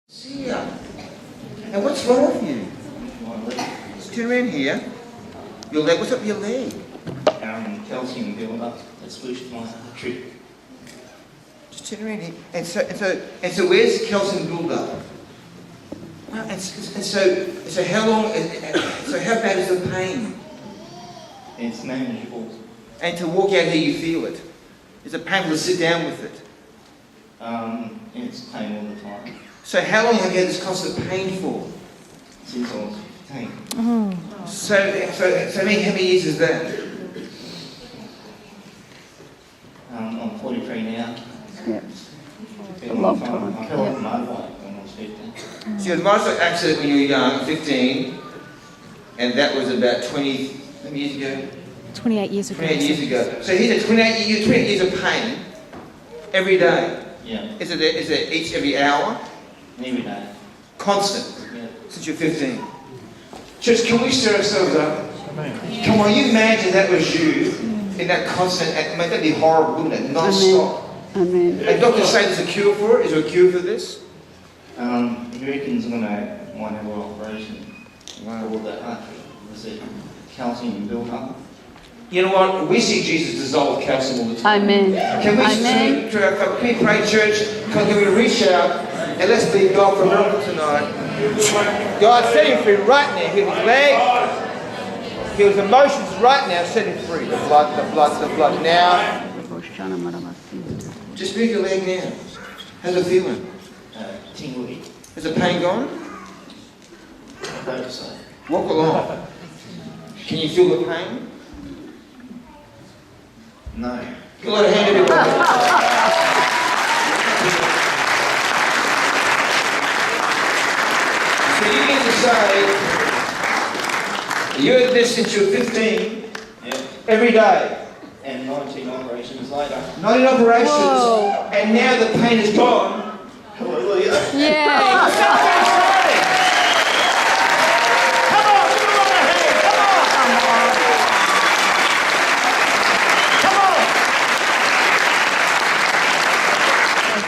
See ya. And what's wrong with you? Just turn around here. Your leg, what's up with your leg? Calcium build up. That's pushed my trip. Just turn around here. And so where's the calcium build up? And so how long, so how bad is the pain? It's manageable. And to walk out here you feel it? Is it painful to sit down with it? It's pain all the time. So how long have you had this constant pain for? Since I was 15. So how many years is that? I'm 43 now. Yep. Been A long time. I fell off a motorbike when I was 15. So you had a motorcycle accident when you were young, 15, and that was about 20 years ago? 28 years ago. 28 years ago. So here's a 28 years of pain every day. Yeah. Is it each every hour? Every day. Constant? Yeah. Since you're 15. Church, can we stir ourselves up? Come on, you imagine that was you in that constant, mate, that'd be horrible, wouldn't it? Non-stop. Amen. And doctors say there's a cure for it. Is there a cure for this? He reckons I'm gonna might have an operation. Wow. For that calcium build up. You know what? We see Jesus dissolve calcium all the time. Amen. Can we Amen. can we pray, church? Can we reach out and let's believe God for a miracle tonight? God, set him free right now. Heal his leg, heal his emotions right now. Set him free. The blood. Now, just move your leg now. How's it feeling? Tingly. Is the pain gone? I hope so. Walk along. Can you feel the pain? No. Give a lot of hand everybody. So you need to say, you had this since you were 15, Yeah. every day. And 19 operations later. 19 operations, Whoa. and now the pain is gone. Hallelujah. Yeah.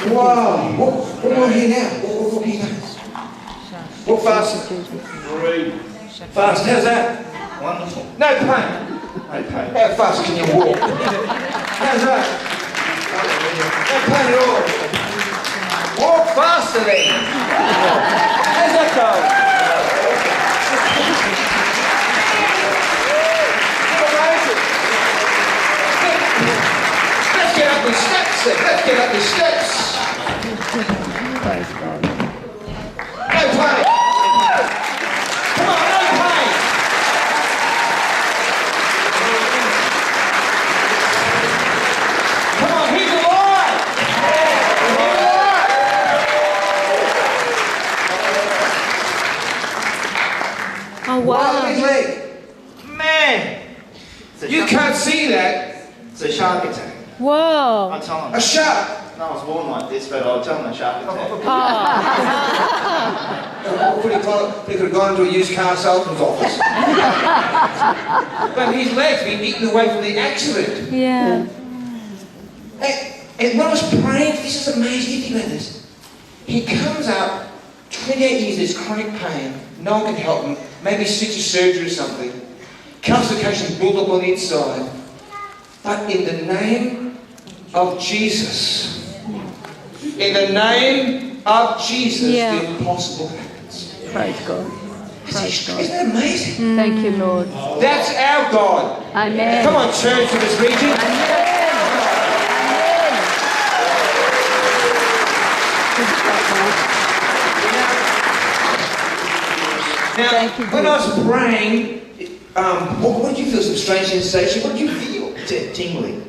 Wow, walk on here now. Walk here now. Walk fast. Fast, how's that? Wonderful. No pain. Okay. How fast can you walk? How's that? No pain at all. Walk faster then. How's that going? Amazing. Let's get up these steps then. Let's get up these steps. Praise God. No pain. Come on, no pain. Come on, he's alive. He's alive. Oh, Wow, wow. his leg. Man, you can't see that. It's a shark attack. Whoa. I tell him. A shark. No, I was born like this, but I'll tell him a shark attack. Oh. He could have gone into a used car salesman's office. But his leg's been eaten away from the accident. Yeah. And when I was praying, this is amazing, you think about this. He comes up, 28 years, there's chronic pain, no one can help him, maybe stitch surgery or something. Calcification built up on the inside. But in the name of Jesus, in the name of Jesus, Yeah. the impossible happens. Praise God. Praise God. Isn't that amazing? Thank you, Lord. That's our God. Amen. Come on, church, to this region. Now, Thank you, when I was praying, what did you feel? Some strange sensation? What did you feel? Tingly.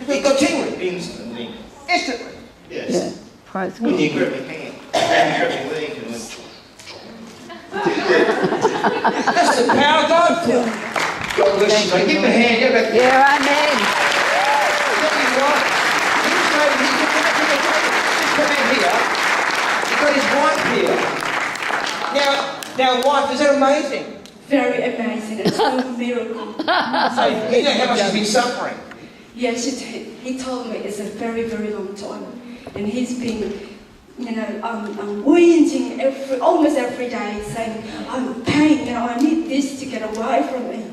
It got tingling. Instantly. Instantly. Yes. Yeah. Praise When God. you grab my hand, and you grab my leg, and went. That's the power of God. God bless you, mate. Give him a hand. Give him a Yeah, amen. He's got his wife here. Now, wife, is that amazing? Very amazing. It's a miracle. So, you know how much he's been suffering. Yes, he told me it's a very, very long time. And he's been whinging almost every day, saying, "I'm pain, I need this to get away from me."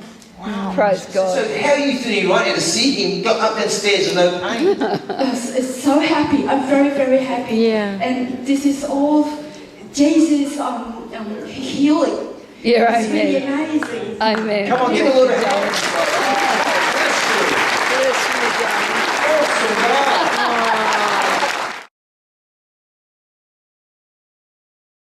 Wow. Praise God. So how are you feeling right now to see him got up that stairs with no pain? It's so happy. I'm very, very happy. Yeah. And this is all Jesus healing. Yeah, It's really amen. amazing. Amen. Come on, give a little hand.